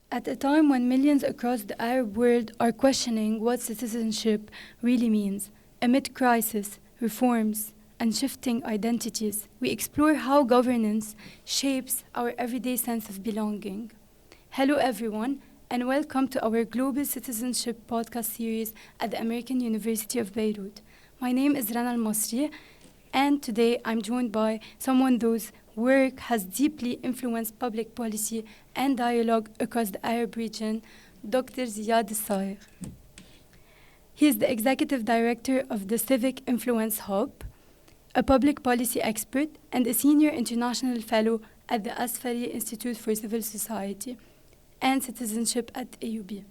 At a time when millions across the Arab world are questioning what citizenship really means, amid crisis, reforms, and shifting identities, we explore how governance shapes our everyday sense of belonging. Hello, everyone, and welcome to our Global Citizenship podcast series at the American University of Beirut. My name is Rana Al Masri, and today I'm joined by someone whose work has deeply influenced public policy and dialogue across the Arab region, Dr. Ziad El Sayegh. He is the executive director of the Civic Influence Hub, a public policy expert, and a senior international fellow at the Asfari Institute for Civil Society and Citizenship at AUB.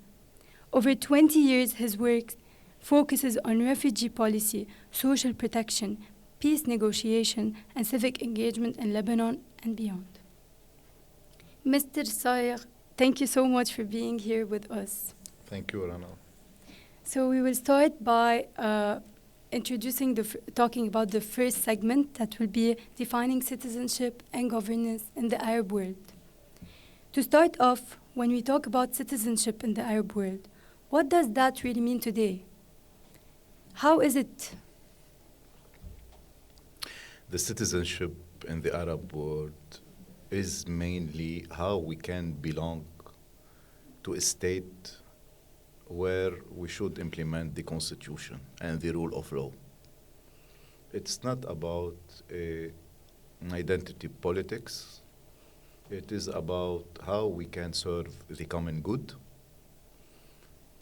Over 20 years, his work focuses on refugee policy, social protection, peace negotiation, and civic engagement in Lebanon and beyond. Mr. Sayegh, thank you so much for being here with us. Thank you, Rana. So we will start by talking about the first segment that will be defining citizenship and governance in the Arab world. To start off, when we talk about citizenship in the Arab world, what does that really mean today? How is it? The citizenship in the Arab world is mainly how we can belong to a state where we should implement the constitution and the rule of law. It's not about identity politics. It is about how we can serve the common good,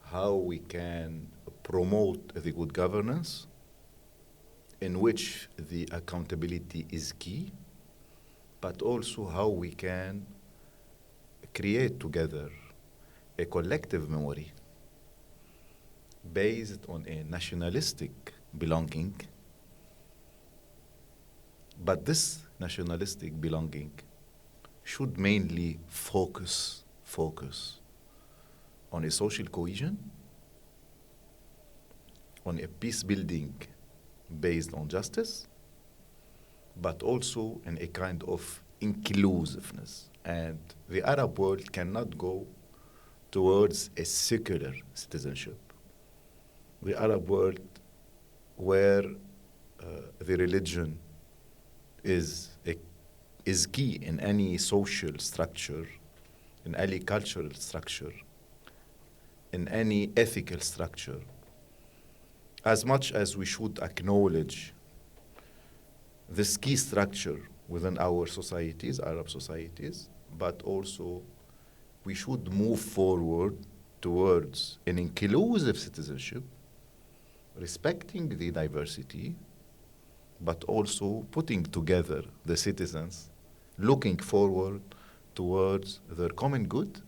how we can promote the good governance, in which the accountability is key, but also how we can create together a collective memory based on a nationalistic belonging. But this nationalistic belonging should mainly focus on a social cohesion, on a peace building based on justice, but also in a kind of inclusiveness. And the Arab world cannot go towards a secular citizenship. The Arab world, where the religion is key in any social structure, in any cultural structure, in any ethical structure, as much as we should acknowledge this key structure within our societies, Arab societies, but also we should move forward towards an inclusive citizenship, respecting the diversity, but also putting together the citizens, looking forward towards their common good,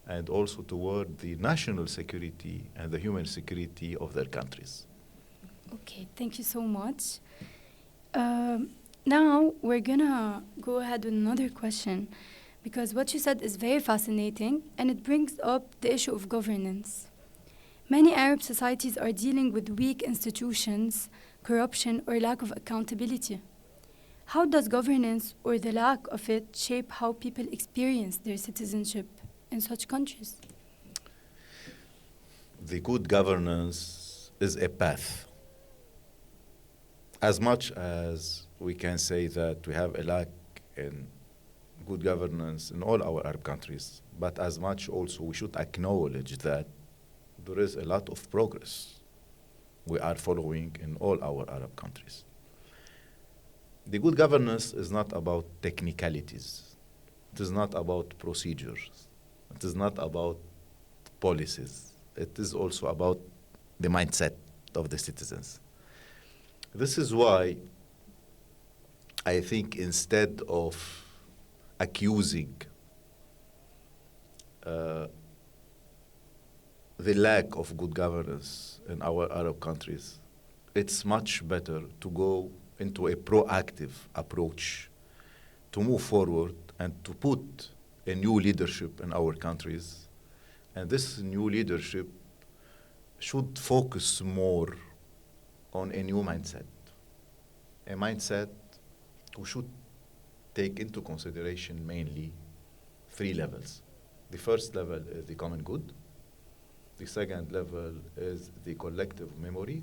and also toward the national security and the human security of their countries. Okay, thank you so much. Now we're gonna go ahead with another question, because what you said is very fascinating and it brings up the issue of governance. Many Arab societies are dealing with weak institutions, corruption, or lack of accountability. How does governance or the lack of it shape how people experience their citizenship in such countries? The good governance is a path. As much as we can say that we have a lack in good governance in all our Arab countries, but as much also we should acknowledge that there is a lot of progress we are following in all our Arab countries. The good governance is not about technicalities. It is not about procedures. It is not about policies. It is also about the mindset of the citizens. This is why I think instead of accusing the lack of good governance in our Arab countries, it's much better to go into a proactive approach to move forward and to put a new leadership in our countries. And this new leadership should focus more on a new mindset, a mindset who should take into consideration mainly three levels. The first level is the common good. The second level is the collective memory.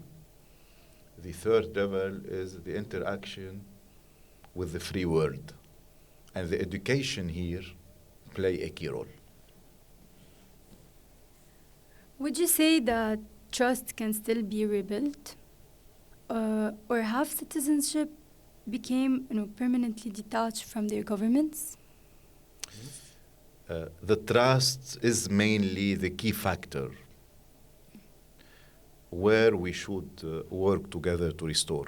The third level is the interaction with the free world. And the education here play a key role. Would you say that trust can still be rebuilt? Or have citizenship became permanently detached from their governments? The trust is mainly the key factor where we should work together to restore.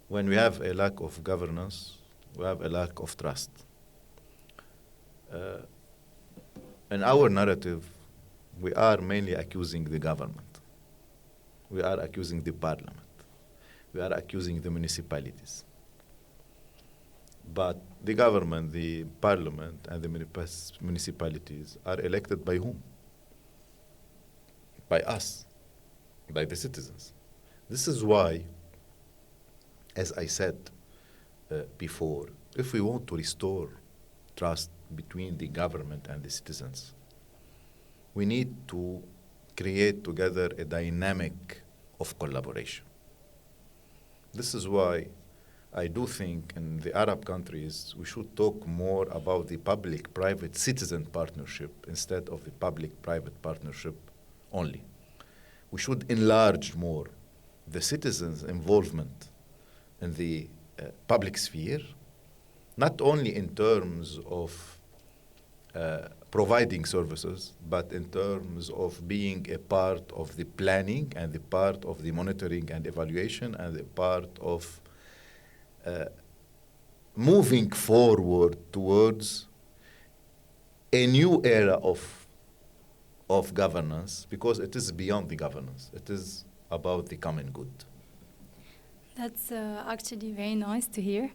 When we have a lack of governance, we have a lack of trust. In our narrative, we are mainly accusing the government. We are accusing the parliament. We are accusing the municipalities. But the government, the parliament, and the municipalities are elected by whom? By us, by the citizens. This is why, as I said before, if we want to restore trust between the government and the citizens, we need to create together a dynamic of collaboration. This is why I do think in the Arab countries we should talk more about the public-private citizen partnership instead of the public-private partnership only. We should enlarge more the citizens' involvement in the public sphere, not only in terms of providing services, but in terms of being a part of the planning and the part of the monitoring and evaluation and the part of moving forward towards a new era of governance, because it is beyond the governance. It is about the common good. That's actually very nice to hear.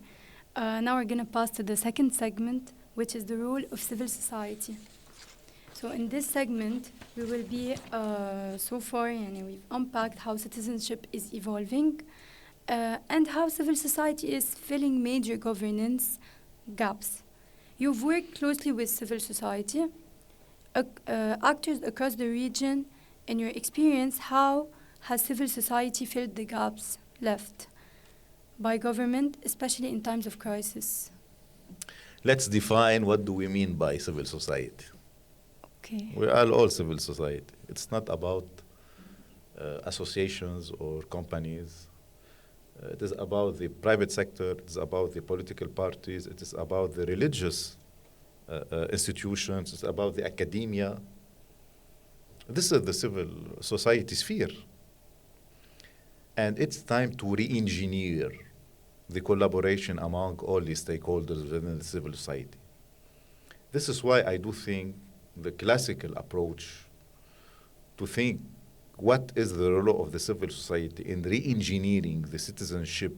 Now we're going to pass to the second segment, which is the role of civil society. So in this segment, we will be, so far, we've unpacked how citizenship is evolving and how civil society is filling major governance gaps. You've worked closely with civil society, actors across the region. In your experience, how has civil society filled the gaps left by government, especially in times of crisis? Let's define what do we mean by civil society. Okay. We are all civil society. It's not about associations or companies. It is about the private sector. It is about the political parties. It is about the religious institutions. It's about the academia. This is the civil society sphere. And it's time to re-engineer the collaboration among all the stakeholders within the civil society. This is why I do think the classical approach to think what is the role of the civil society in re-engineering the citizenship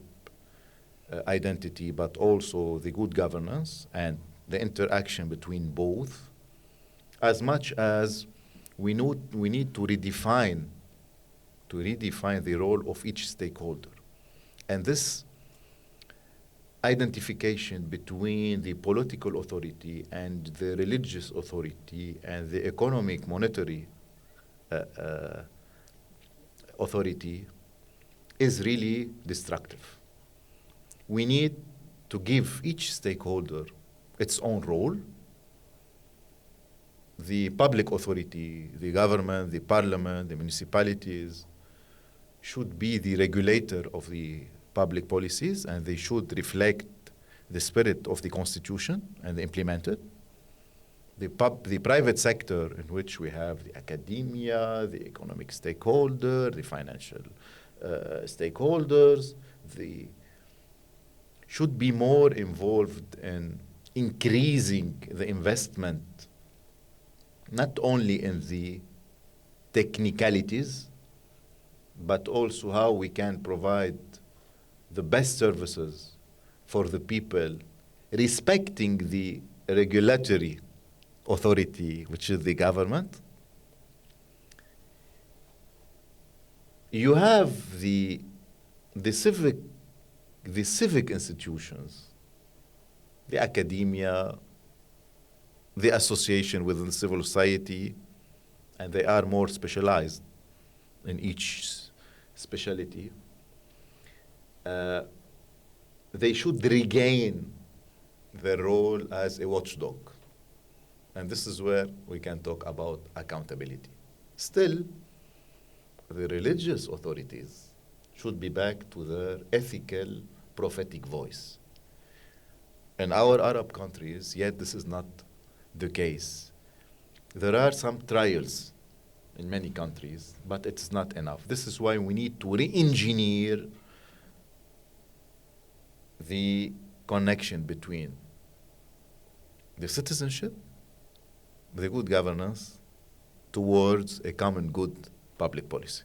identity, but also the good governance and the interaction between both, as much as we need to redefine the role of each stakeholder. And this identification between the political authority and the religious authority and the economic monetary authority is really destructive. We need to give each stakeholder its own role. The public authority, the government, the parliament, the municipalities should be the regulator of the public policies, and they should reflect the spirit of the Constitution and implement it. The private sector, in which we have the academia, the economic stakeholder, the financial stakeholders, should be more involved in increasing the investment, not only in the technicalities, but also how we can provide the best services for the people, respecting the regulatory authority, which is the government. You have the civic institutions, the academia, the association within civil society, and they are more specialized in each specialty. They should regain their role as a watchdog. And this is where we can talk about accountability. Still, the religious authorities should be back to their ethical, prophetic voice. In our Arab countries, yet this is not the case. There are some trials in many countries, but it's not enough. This is why we need to re-engineer the connection between the citizenship, the good governance, towards a common good public policy.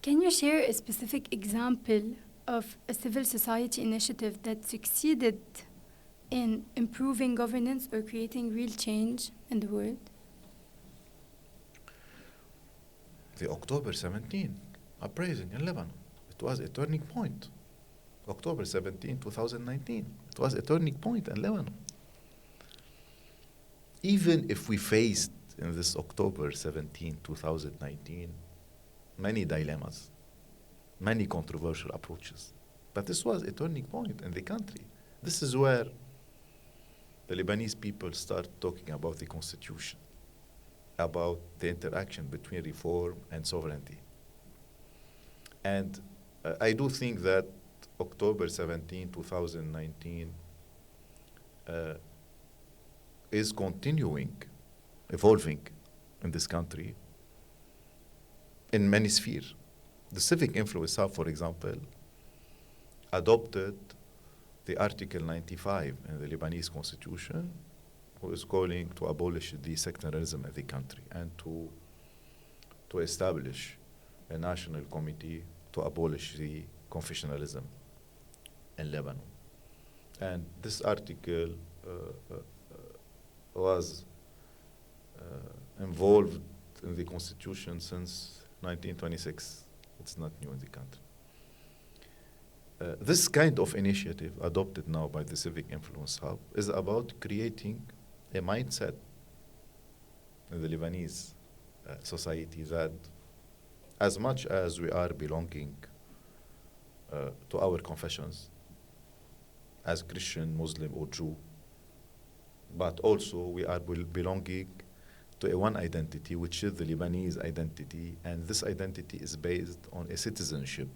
Can you share a specific example of a civil society initiative that succeeded in improving governance or creating real change in the world? The October 17 uprising in Lebanon. It was a turning point. October 17, 2019. It was a turning point in Lebanon. Even if we faced in this October 17, 2019, many dilemmas, many controversial approaches, but this was a turning point in the country. This is where the Lebanese people start talking about the constitution, about the interaction between reform and sovereignty. And I do think that October 17, 2019 is continuing, evolving in this country in many spheres. The Civic Influence Hub, for example, adopted the Article 95 in the Lebanese constitution, who is calling to abolish the sectarianism in the country and to establish a national committee to abolish the confessionalism in Lebanon. And this article was involved in the constitution since 1926. It's not new in the country. This kind of initiative adopted now by the Civic Influence Hub is about creating a mindset in the Lebanese society that as much as we are belonging to our confessions as Christian, Muslim, or Jew, but also we are belonging to a one identity, which is the Lebanese identity, and this identity is based on a citizenship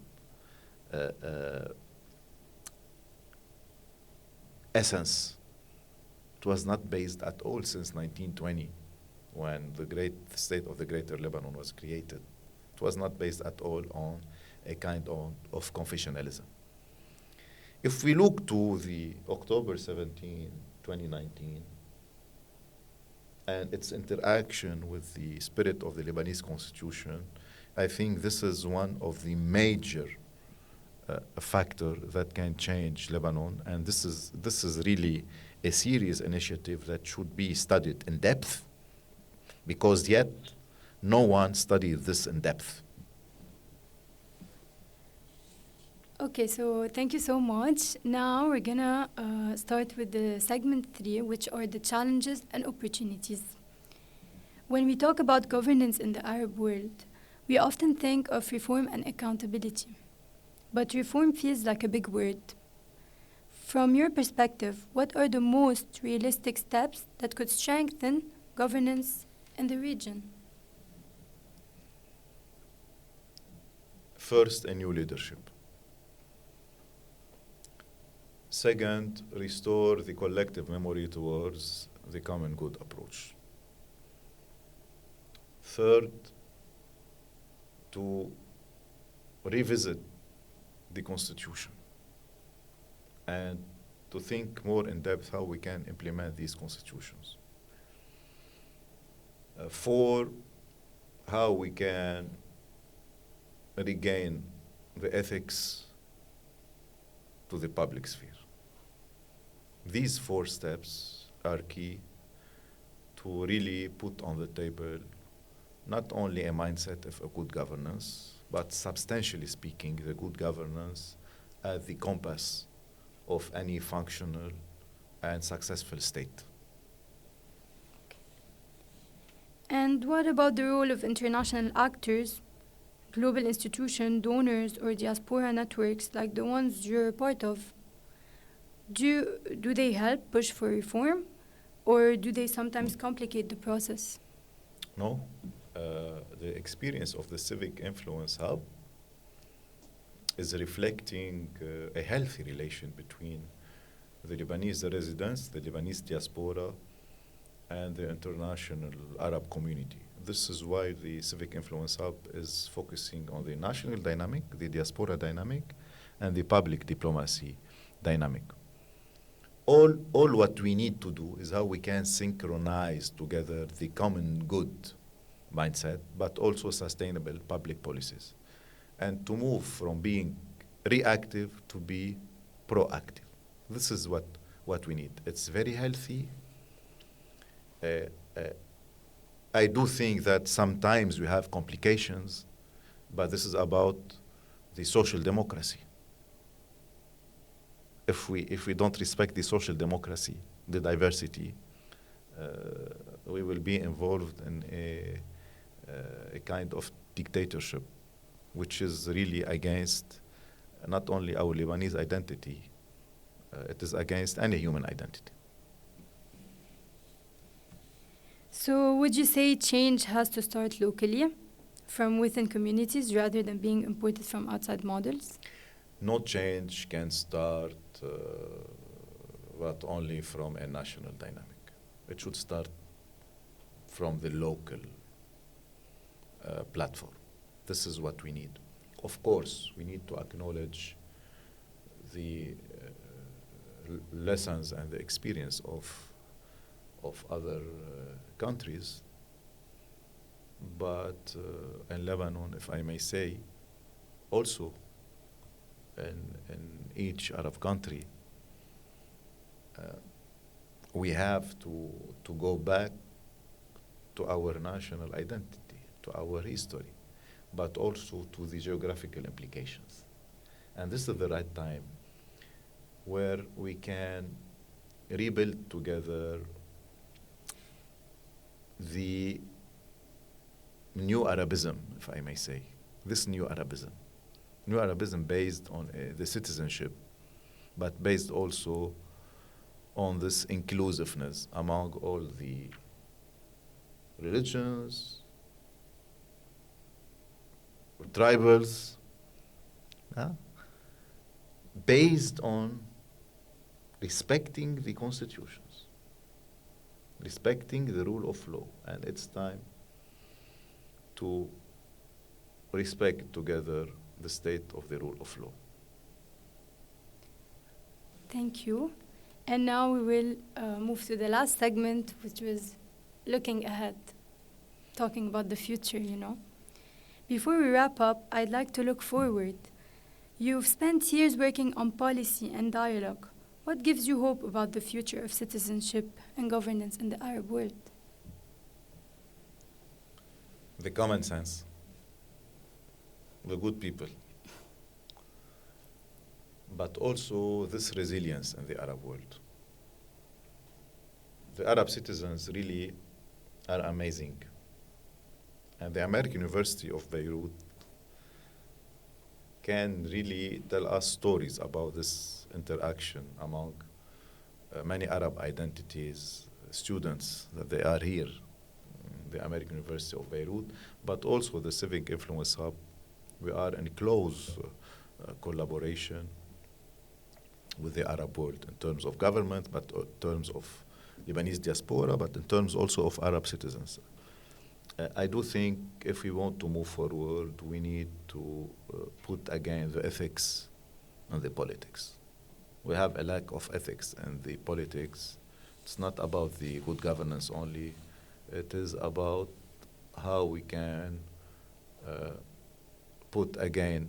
essence. It was not based at all since 1920, when the great state of the Greater Lebanon was created. It was not based at all on a kind of confessionalism. If we look to the October 17, 2019, and its interaction with the spirit of the Lebanese constitution, I think this is one of the major factors that can change Lebanon, and this is really a serious initiative that should be studied in depth, because yet no one studied this in depth. Okay, so thank you so much. Now we're gonna start with the segment 3, which are the challenges and opportunities. When we talk about governance in the Arab world, we often think of reform and accountability. But reform feels like a big word. From your perspective, what are the most realistic steps that could strengthen governance in the region? First, a new leadership. Second, restore the collective memory towards the common good approach. Third, to revisit the constitution and to think more in depth how we can implement these constitutions. Four, how we can regain the ethics to the public sphere. These 4 steps are key to really put on the table not only a mindset of a good governance, but substantially speaking, the good governance as the compass of any functional and successful state. And what about the role of international actors, global institutions, donors, or diaspora networks like the ones you're part of? Do they help push for reform, or do they sometimes complicate the process? No, the experience of the Civic Influence Hub is reflecting a healthy relation between the Lebanese residents, the Lebanese diaspora, and the international Arab community. This is why the Civic Influence Hub is focusing on the national dynamic, the diaspora dynamic, and the public diplomacy dynamic. All what we need to do is how we can synchronize together the common good mindset, but also sustainable public policies, and to move from being reactive to be proactive. This is what we need. It's very healthy. I do think that sometimes we have complications, but this is about the social democracy. If we don't respect the social democracy, the diversity, we will be involved in a kind of dictatorship, which is really against not only our Lebanese identity, it is against any human identity. So, would you say change has to start locally, from within communities, rather than being imported from outside models? No change can start, but only from a national dynamic. It should start from the local platform. This is what we need. Of course, we need to acknowledge the lessons and the experience of other countries, but in Lebanon, if I may say, also in each Arab country, we have to go back to our national identity, to our history, but also to the geographical implications. And this is the right time where we can rebuild together the new Arabism, if I may say, this new Arabism based on the citizenship, but based also on this inclusiveness among all the religions, tribals, based on respecting the constitutions, respecting the rule of law, and it's time to respect together the state of the rule of law. Thank you. And now we will move to the last segment, which was looking ahead, talking about the future, Before we wrap up, I'd like to look forward. You've spent years working on policy and dialogue. What gives you hope about the future of citizenship and governance in the Arab world? The common sense, the good people, but also this resilience in the Arab world. The Arab citizens really are amazing. And the American University of Beirut can really tell us stories about this interaction among many Arab identities, students that they are here, the American University of Beirut, but also the Civic Influence Hub. We are in close collaboration with the Arab world in terms of government, but in terms of Lebanese diaspora, but in terms also of Arab citizens. I do think if we want to move forward, we need to put again the ethics and the politics. We have a lack of ethics in the politics. It's not about the good governance only. It is about how we can put again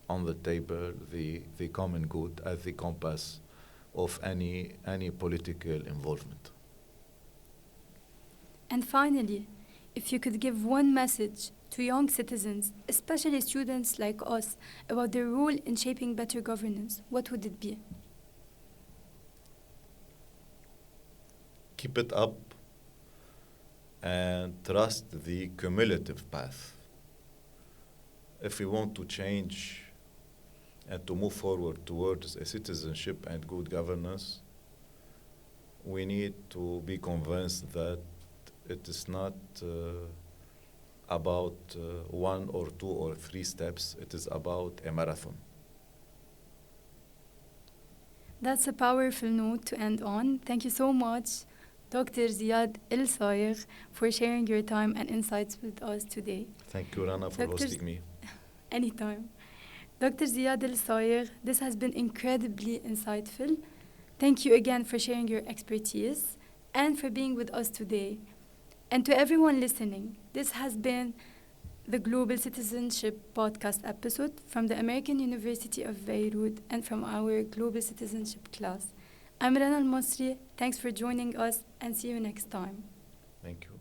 on the table the common good as the compass of any political involvement. And finally, if you could give one message to young citizens, especially students like us, about their role in shaping better governance, what would it be? keep it up and trust the cumulative path. If we want to change and to move forward towards a citizenship and good governance, we need to be convinced that it is not about one or two or three steps. It is about a marathon. That's a powerful note to end on. Thank you so much, Dr. Ziad El Sayegh, for sharing your time and insights with us today. Thank you, Rana, for Dr. hosting me. Anytime. Dr. Ziad El Sayegh, this has been incredibly insightful. Thank you again for sharing your expertise and for being with us today. And to everyone listening, this has been the Global Citizenship podcast episode from the American University of Beirut and from our Global Citizenship class. I'm Rana Al-Masri. Thanks for joining us and see you next time. Thank you.